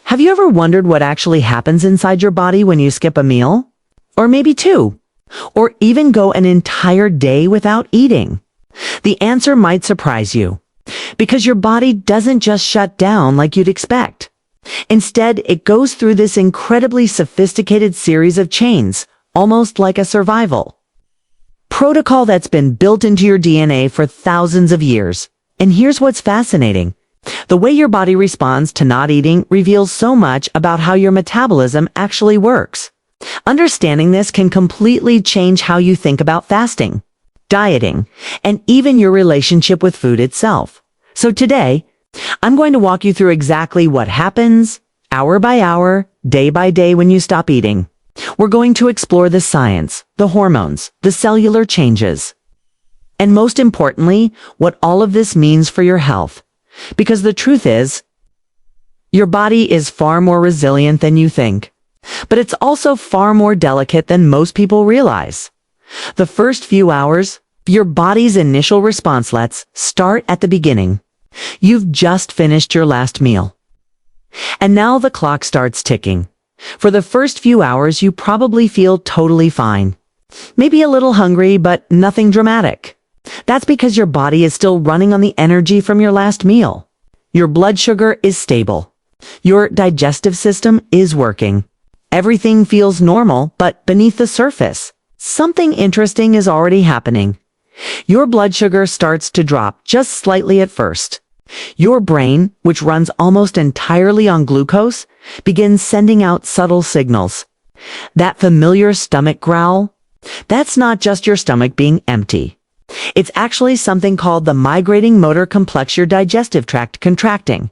Have you ever wondered what actually happens inside your body when you skip a meal? Or maybe two? Or even go an entire day without eating? The answer might surprise you, because your body doesn't just shut down like you'd expect. Instead, it goes through this incredibly sophisticated series of chains, almost like a survival protocol that's been built into your DNA for thousands of years. And here's what's fascinating. The way your body responds to not eating reveals so much about how your metabolism actually works. Understanding this can completely change how you think about fasting, dieting, and even your relationship with food itself. So today, I'm going to walk you through exactly what happens, hour by hour, day by day when you stop eating. We're going to explore the science, the hormones, the cellular changes, and most importantly, what all of this means for your health. Because the truth is, your body is far more resilient than you think, but it's also far more delicate than most people realize. The first few hours, your body's initial response, let's start at the beginning. You've just finished your last meal. And now the clock starts ticking. For the first few hours, you probably feel totally fine. Maybe a little hungry, but nothing dramatic. That's because your body is still running on the energy from your last meal. Your blood sugar is stable. Your digestive system is working. Everything feels normal, but beneath the surface, something interesting is already happening. Your blood sugar starts to drop just slightly at first. Your brain, which runs almost entirely on glucose, begins sending out subtle signals. That familiar stomach growl? That's not just your stomach being empty. It's actually something called the migrating motor complex, your digestive tract contracting,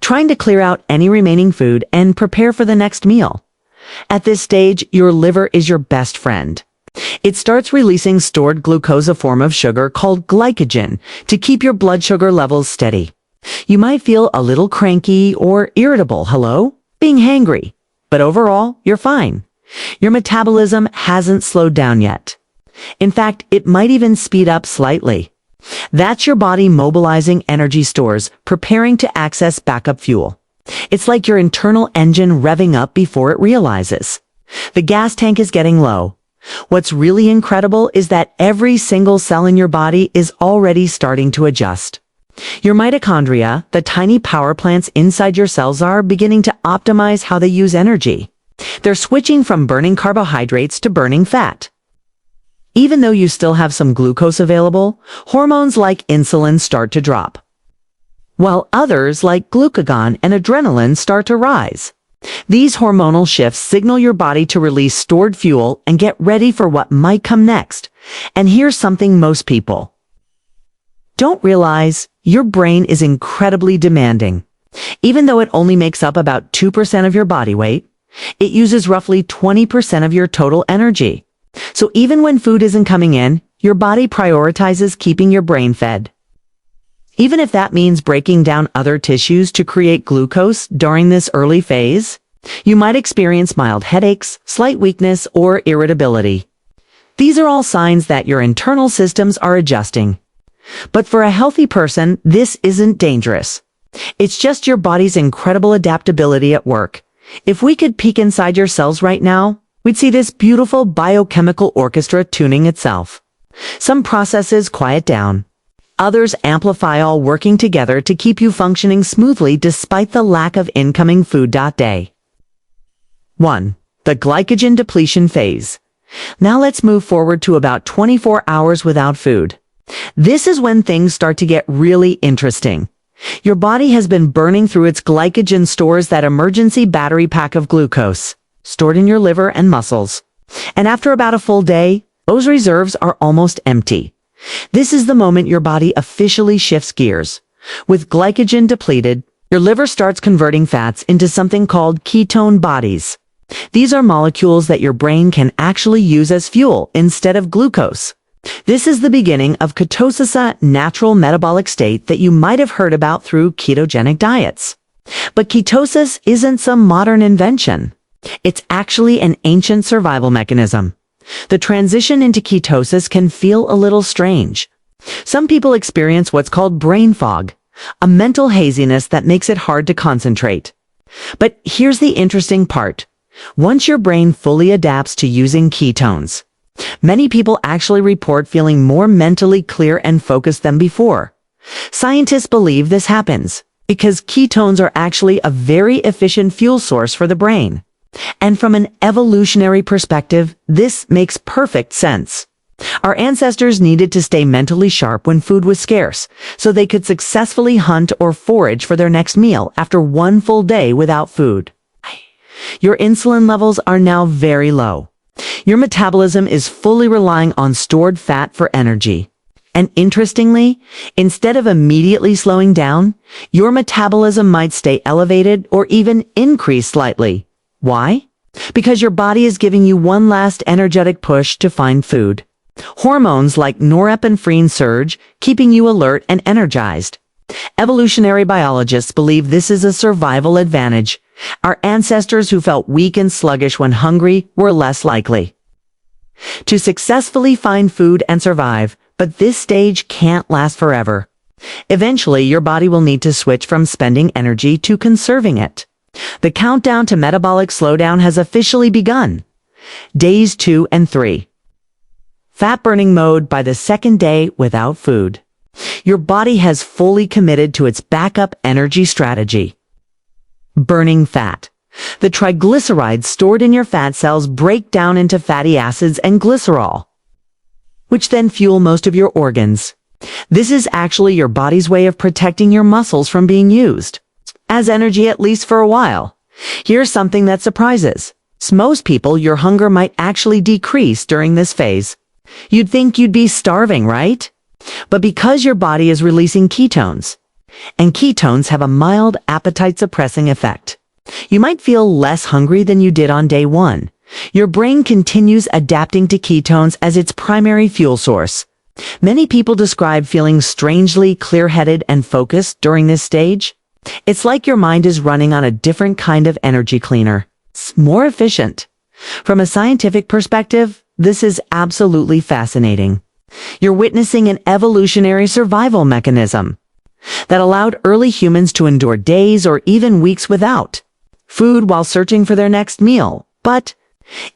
trying to clear out any remaining food and prepare for the next meal. At this stage, your liver is your best friend. It starts releasing stored glucose, a form of sugar called glycogen, to keep your blood sugar levels steady. You might feel a little cranky or irritable, being hangry, but overall, you're fine. Your metabolism hasn't slowed down yet. In fact, it might even speed up slightly. That's your body mobilizing energy stores, preparing to access backup fuel. It's like your internal engine revving up before it realizes the gas tank is getting low. What's really incredible is that every single cell in your body is already starting to adjust. Your mitochondria, the tiny power plants inside your cells, are beginning to optimize how they use energy. They're switching from burning carbohydrates to burning fat. Even though you still have some glucose available, hormones like insulin start to drop, while others like glucagon and adrenaline start to rise. These hormonal shifts signal your body to release stored fuel and get ready for what might come next. And here's something most people don't realize: your brain is incredibly demanding. Even though it only makes up about 2% of your body weight, it uses roughly 20% of your total energy. So even when food isn't coming in, your body prioritizes keeping your brain fed. Even if that means breaking down other tissues to create glucose during this early phase, you might experience mild headaches, slight weakness, or irritability. These are all signs that your internal systems are adjusting. But for a healthy person, this isn't dangerous. It's just your body's incredible adaptability at work. If we could peek inside your cells right now, we'd see this beautiful biochemical orchestra tuning itself. Some processes quiet down. Others amplify, all working together to keep you functioning smoothly despite the lack of incoming food. Day 1. The glycogen depletion phase. Now let's move forward to about 24 hours without food. This is when things start to get really interesting. Your body has been burning through its glycogen stores, that emergency battery pack of glucose stored in your liver and muscles. And after about a full day, those reserves are almost empty. This is the moment your body officially shifts gears. With glycogen depleted, your liver starts converting fats into something called ketone bodies. These are molecules that your brain can actually use as fuel instead of glucose. This is the beginning of ketosis, a natural metabolic state that you might have heard about through ketogenic diets. But ketosis isn't some modern invention. It's actually an ancient survival mechanism. The transition into ketosis can feel a little strange. Some people experience what's called brain fog, a mental haziness that makes it hard to concentrate. But here's the interesting part. Once your brain fully adapts to using ketones, many people actually report feeling more mentally clear and focused than before. Scientists believe this happens because ketones are actually a very efficient fuel source for the brain. And from an evolutionary perspective, this makes perfect sense. Our ancestors needed to stay mentally sharp when food was scarce, so they could successfully hunt or forage for their next meal after one full day without food. Your insulin levels are now very low. Your metabolism is fully relying on stored fat for energy. And interestingly, instead of immediately slowing down, your metabolism might stay elevated or even increase slightly. Why? Because your body is giving you one last energetic push to find food. Hormones like norepinephrine surge, keeping you alert and energized. Evolutionary biologists believe this is a survival advantage. Our ancestors who felt weak and sluggish when hungry were less likely to successfully find food and survive, but this stage can't last forever. Eventually, your body will need to switch from spending energy to conserving it. The countdown to metabolic slowdown has officially begun. Days 2 and 3. Fat burning mode by the second day without food. Your body has fully committed to its backup energy strategy. Burning fat. The triglycerides stored in your fat cells break down into fatty acids and glycerol, which then fuel most of your organs. This is actually your body's way of protecting your muscles from being used as energy, at least for a while. Here's something that surprises. Most people, your hunger might actually decrease during this phase. You'd think you'd be starving, right? But because your body is releasing ketones, and ketones have a mild appetite-suppressing effect, you might feel less hungry than you did on day 1. Your brain continues adapting to ketones as its primary fuel source. Many people describe feeling strangely clear-headed and focused during this stage. It's like your mind is running on a different kind of energy cleaner. It's more efficient. From a scientific perspective, this is absolutely fascinating. You're witnessing an evolutionary survival mechanism that allowed early humans to endure days or even weeks without food while searching for their next meal. But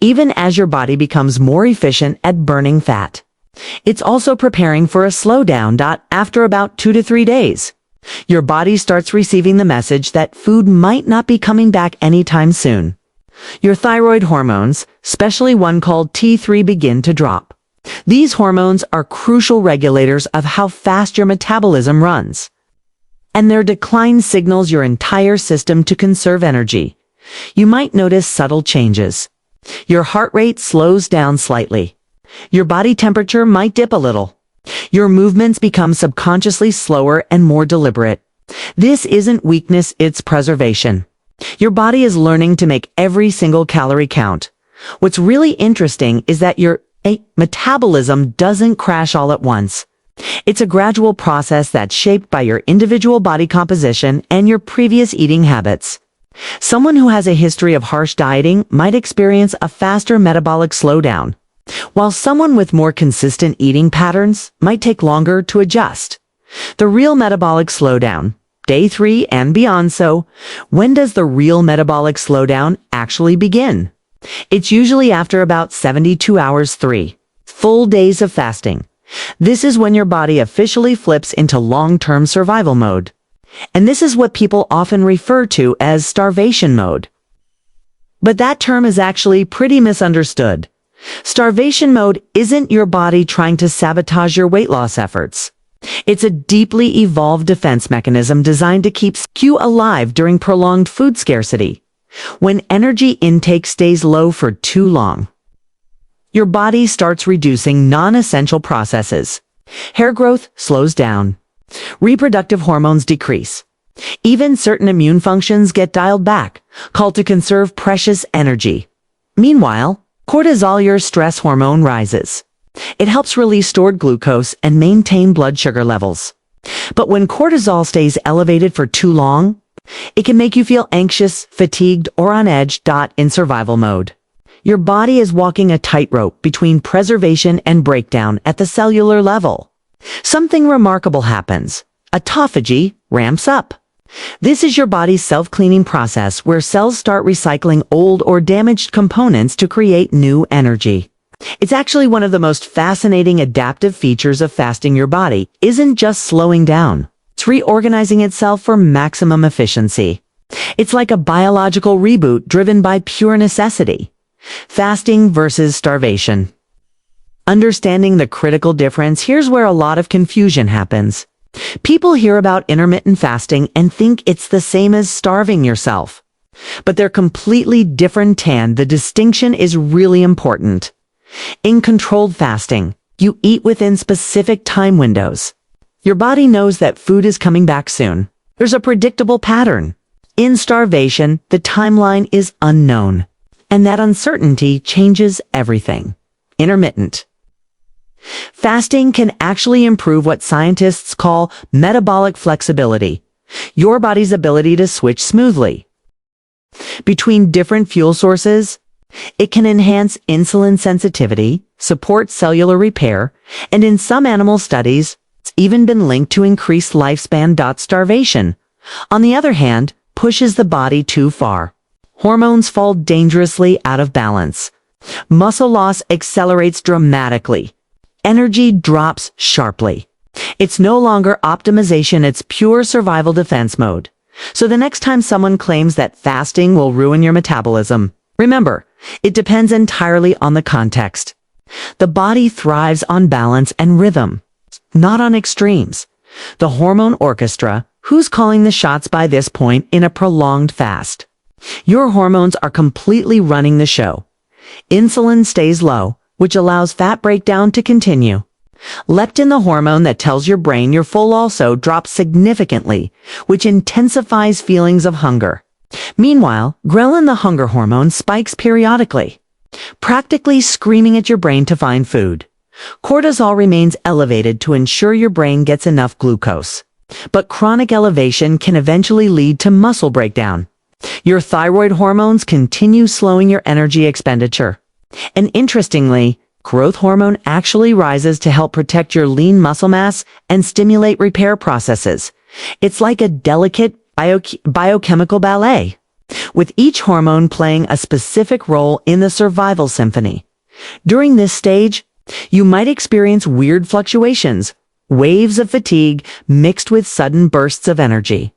even as your body becomes more efficient at burning fat, it's also preparing for a slowdown. After about 2 to 3 days, your body starts receiving the message that food might not be coming back anytime soon. Your thyroid hormones, especially one called T3, begin to drop. These hormones are crucial regulators of how fast your metabolism runs, and their decline signals your entire system to conserve energy. You might notice subtle changes. Your heart rate slows down slightly. Your body temperature might dip a little. Your movements become subconsciously slower and more deliberate. This isn't weakness, it's preservation. Your body is learning to make every single calorie count. What's really interesting is that your metabolism doesn't crash all at once. It's a gradual process that's shaped by your individual body composition and your previous eating habits. Someone who has a history of harsh dieting might experience a faster metabolic slowdown, while someone with more consistent eating patterns might take longer to adjust. The real metabolic slowdown, day 3 and beyond. So, when does the real metabolic slowdown actually begin? It's usually after about 72 hours, 3 full days of fasting. This is when your body officially flips into long-term survival mode. And this is what people often refer to as starvation mode. But that term is actually pretty misunderstood. Starvation mode isn't your body trying to sabotage your weight loss efforts. It's a deeply evolved defense mechanism designed to keep you alive during prolonged food scarcity. When energy intake stays low for too long, your body starts reducing non-essential processes. Hair growth slows down. Reproductive hormones decrease. Even certain immune functions get dialed back, called to conserve precious energy. Meanwhile, cortisol, your stress hormone, rises. It helps release stored glucose and maintain blood sugar levels. But when cortisol stays elevated for too long, it can make you feel anxious, fatigued, or on edge. In survival mode, your body is walking a tightrope between preservation and breakdown at the cellular level. Something remarkable happens. Autophagy ramps up. This is your body's self-cleaning process where cells start recycling old or damaged components to create new energy. It's actually one of the most fascinating adaptive features of fasting. Your body isn't just slowing down. It's reorganizing itself for maximum efficiency. It's like a biological reboot driven by pure necessity. Fasting versus starvation. Understanding the critical difference, here's where a lot of confusion happens. People hear about intermittent fasting and think it's the same as starving yourself. But they're completely different, and the distinction is really important. In controlled fasting, you eat within specific time windows. Your body knows that food is coming back soon. There's a predictable pattern. In starvation, the timeline is unknown, and that uncertainty changes everything. Intermittent fasting can actually improve what scientists call metabolic flexibility, your body's ability to switch smoothly between different fuel sources. It can enhance insulin sensitivity, support cellular repair, and in some animal studies, it's even been linked to increased lifespan. Starvation, on the other hand, pushes the body too far. Hormones fall dangerously out of balance. Muscle loss accelerates dramatically. Energy drops sharply. It's no longer optimization, it's pure survival defense mode. So the next time someone claims that fasting will ruin your metabolism, remember, it depends entirely on the context. The body thrives on balance and rhythm, not on extremes. The hormone orchestra, who's calling the shots by this point in a prolonged fast? Your hormones are completely running the show. Insulin stays low, which allows fat breakdown to continue. Leptin, the hormone that tells your brain you're full, also drops significantly, which intensifies feelings of hunger. Meanwhile, ghrelin, the hunger hormone, spikes periodically, practically screaming at your brain to find food. Cortisol remains elevated to ensure your brain gets enough glucose. But chronic elevation can eventually lead to muscle breakdown. Your thyroid hormones continue slowing your energy expenditure. And interestingly, growth hormone actually rises to help protect your lean muscle mass and stimulate repair processes. It's like a delicate biochemical ballet, with each hormone playing a specific role in the survival symphony. During this stage, you might experience weird fluctuations, waves of fatigue mixed with sudden bursts of energy.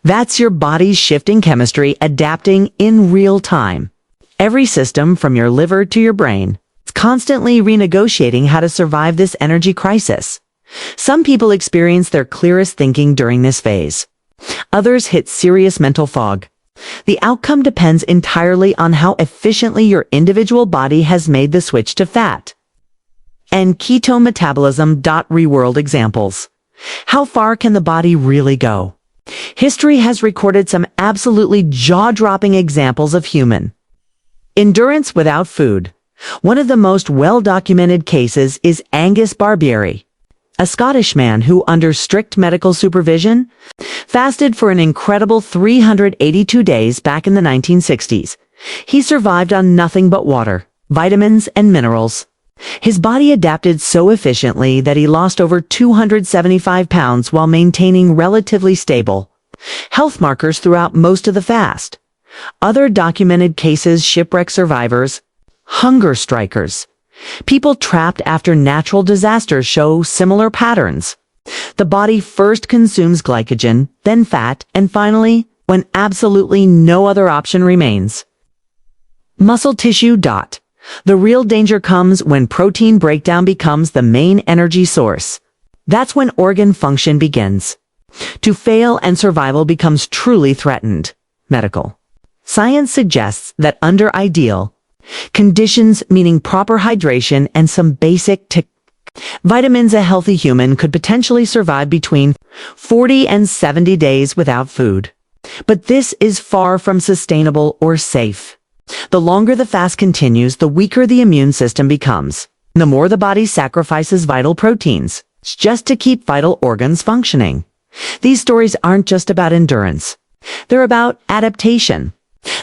That's your body's shifting chemistry adapting in real time. Every system, from your liver to your brain, is constantly renegotiating how to survive this energy crisis. Some people experience their clearest thinking during this phase. Others hit serious mental fog. The outcome depends entirely on how efficiently your individual body has made the switch to fat and ketone metabolism. Real-world examples. How far can the body really go? History has recorded some absolutely jaw-dropping examples of human endurance without food. One of the most well-documented cases is Angus Barbieri, a Scottish man who, under strict medical supervision, fasted for an incredible 382 days back in the 1960s. He survived on nothing but water, vitamins, and minerals. His body adapted so efficiently that he lost over 275 pounds while maintaining relatively stable health markers throughout most of the fast. Other documented cases: shipwreck survivors, hunger strikers, people trapped after natural disasters show similar patterns. The body first consumes glycogen, then fat, and finally, when absolutely no other option remains, muscle tissue. The real danger comes when protein breakdown becomes the main energy source. That's when organ function begins to fail and survival becomes truly threatened. Medical science suggests that under ideal conditions, meaning proper hydration and some basic vitamins, a healthy human could potentially survive between 40 and 70 days without food. But this is far from sustainable or safe. The longer the fast continues, the weaker the immune system becomes. The more the body sacrifices vital proteins just to keep vital organs functioning. These stories aren't just about endurance. They're about adaptation.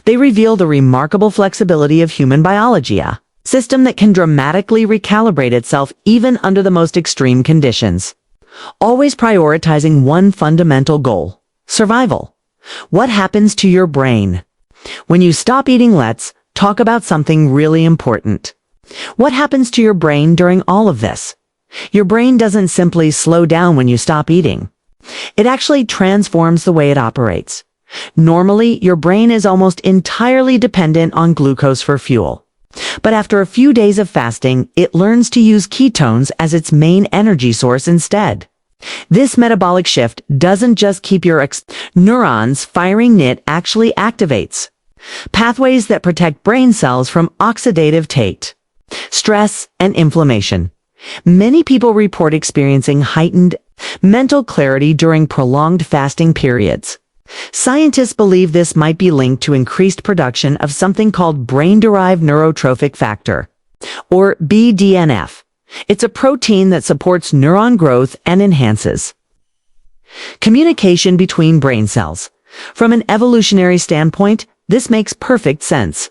They reveal the remarkable flexibility of human biology, a system that can dramatically recalibrate itself even under the most extreme conditions. Always prioritizing one fundamental goal: Survival. What happens to your brain? When you stop eating, let's talk about something really important. What happens to your brain during all of this? Your brain doesn't simply slow down when you stop eating. It actually transforms the way it operates. Normally, your brain is almost entirely dependent on glucose for fuel. But after a few days of fasting, it learns to use ketones as its main energy source instead. This metabolic shift doesn't just keep your neurons firing, it actually activates pathways that protect brain cells from oxidative stress and inflammation. Many people report experiencing heightened mental clarity during prolonged fasting periods. Scientists believe this might be linked to increased production of something called brain-derived neurotrophic factor, or BDNF. It's a protein that supports neuron growth and enhances communication between brain cells. From an evolutionary standpoint, this makes perfect sense.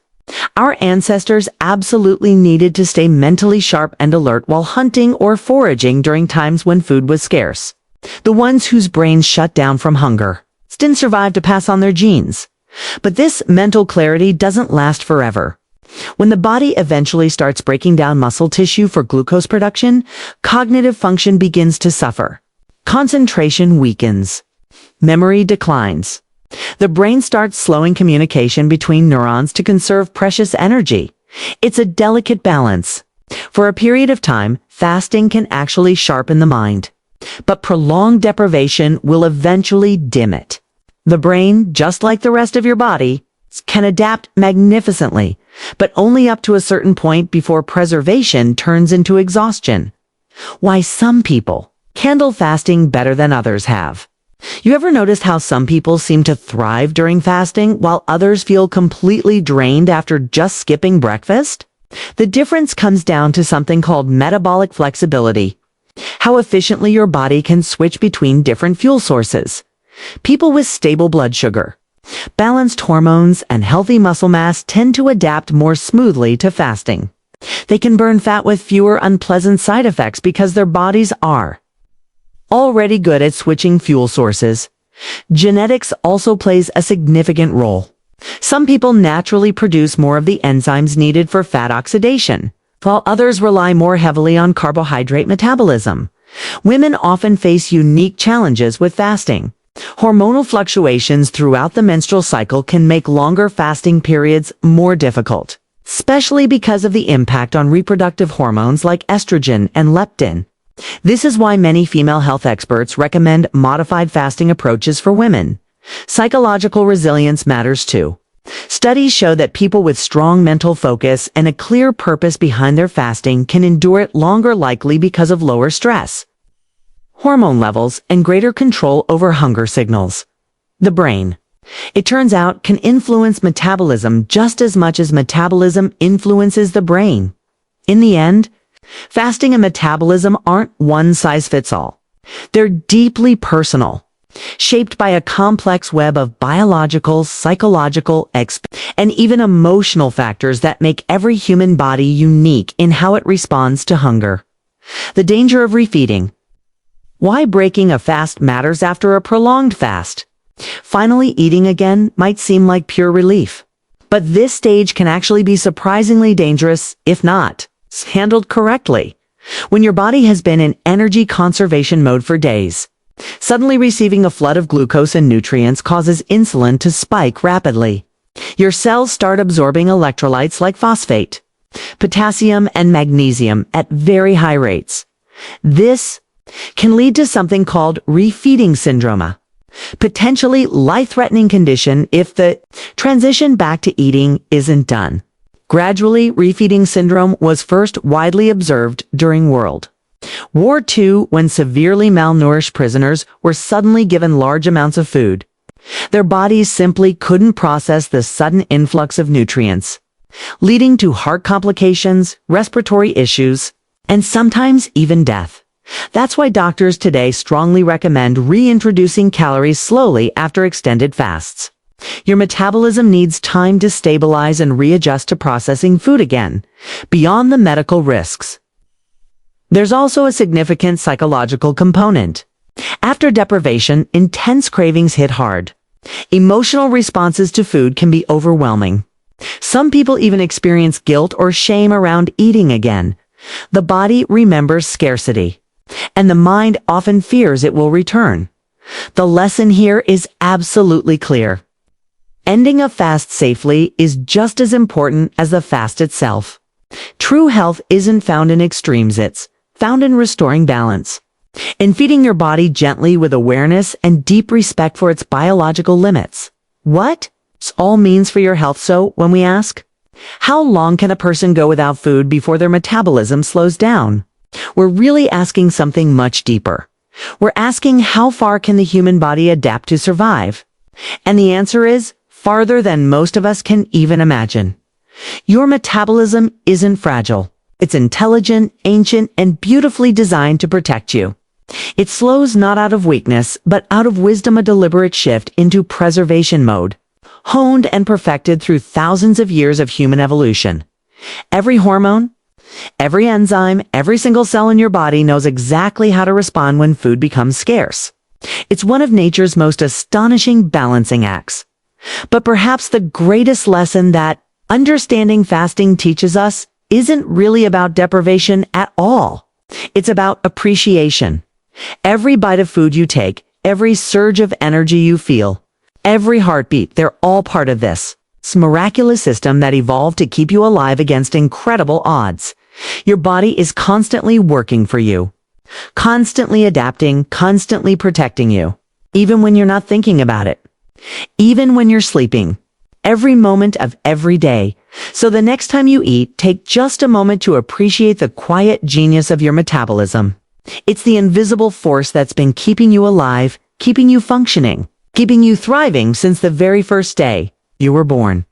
Our ancestors absolutely needed to stay mentally sharp and alert while hunting or foraging during times when food was scarce. The ones whose brains shut down from hunger didn't survive to pass on their genes. But this mental clarity doesn't last forever. When the body eventually starts breaking down muscle tissue for glucose production, cognitive function begins to suffer. Concentration weakens. Memory declines. The brain starts slowing communication between neurons to conserve precious energy. It's a delicate balance. For a period of time, fasting can actually sharpen the mind. But prolonged deprivation will eventually dim it. The brain, just like the rest of your body, can adapt magnificently, but only up to a certain point before preservation turns into exhaustion. Why some people handle fasting better than others have. You ever noticed how some people seem to thrive during fasting while others feel completely drained after just skipping breakfast? The difference comes down to something called metabolic flexibility. How efficiently your body can switch between different fuel sources. People with stable blood sugar, balanced hormones, and healthy muscle mass tend to adapt more smoothly to fasting. They can burn fat with fewer unpleasant side effects because their bodies are already good at switching fuel sources. Genetics also plays a significant role. Some people naturally produce more of the enzymes needed for fat oxidation, while others rely more heavily on carbohydrate metabolism. Women often face unique challenges with fasting. Hormonal fluctuations throughout the menstrual cycle can make longer fasting periods more difficult, especially because of the impact on reproductive hormones like estrogen and leptin. This is why many female health experts recommend modified fasting approaches for women. Psychological resilience matters too. Studies show that people with strong mental focus and a clear purpose behind their fasting can endure it longer, likely because of lower stress, hormone levels, and greater control over hunger signals. The brain, it turns out, can influence metabolism just as much as metabolism influences the brain. In the end, fasting and metabolism aren't one size fits all. They're deeply personal, shaped by a complex web of biological, psychological, and even emotional factors that make every human body unique in how it responds to hunger. The danger of refeeding. Why breaking a fast matters after a prolonged fast. Finally, eating again might seem like pure relief. But this stage can actually be surprisingly dangerous if not handled correctly. When your body has been in energy conservation mode for days, suddenly receiving a flood of glucose and nutrients causes insulin to spike rapidly. Your cells start absorbing electrolytes like phosphate, potassium, and magnesium at very high rates. This can lead to something called refeeding syndrome, potentially life-threatening condition if the transition back to eating isn't done. Gradually, refeeding syndrome was first widely observed during World War II when severely malnourished prisoners were suddenly given large amounts of food. Their bodies simply couldn't process the sudden influx of nutrients, leading to heart complications, respiratory issues, and sometimes even death. That's why doctors today strongly recommend reintroducing calories slowly after extended fasts. Your metabolism needs time to stabilize and readjust to processing food again, beyond the medical risks. There's also a significant psychological component. After deprivation, intense cravings hit hard. Emotional responses to food can be overwhelming. Some people even experience guilt or shame around eating again. The body remembers scarcity, and the mind often fears it will return. The lesson here is absolutely clear. Ending a fast safely is just as important as the fast itself. True health isn't found in extremes, it's found in restoring balance. In feeding your body gently with awareness and deep respect for its biological limits. What this all means for your health, so when we ask, how long can a person go without food before their metabolism slows down? We're really asking something much deeper. We're asking, how far can the human body adapt to survive? And the answer is farther than most of us can even imagine. Your metabolism isn't fragile. It's intelligent, ancient, and beautifully designed to protect you. It slows not out of weakness, but out of wisdom, a deliberate shift into preservation mode, honed and perfected through thousands of years of human evolution. Every hormone, every enzyme, every single cell in your body knows exactly how to respond when food becomes scarce. It's one of nature's most astonishing balancing acts. But perhaps the greatest lesson that understanding fasting teaches us isn't really about deprivation at all. It's about appreciation. Every bite of food you take, every surge of energy you feel, every heartbeat, they're all part of this miraculous system that evolved to keep you alive against incredible odds. Your body is constantly working for you, constantly adapting, constantly protecting you, even when you're not thinking about it, even when you're sleeping, every moment of every day. So the next time you eat, take just a moment to appreciate the quiet genius of your metabolism. It's the invisible force that's been keeping you alive, keeping you functioning, keeping you thriving since the very first day you were born.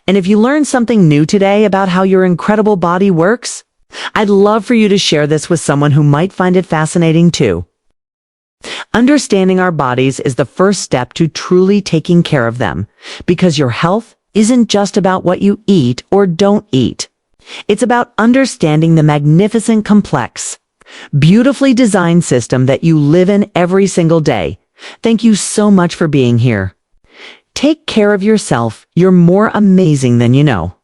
And if you learned something new today about how your incredible body works, I'd love for you to share this with someone who might find it fascinating too. Understanding our bodies is the first step to truly taking care of them, because your health isn't just about what you eat or don't eat. It's about understanding the magnificent, complex, beautifully designed system that you live in every single day. Thank you so much for being here. Take care of yourself. You're more amazing than you know.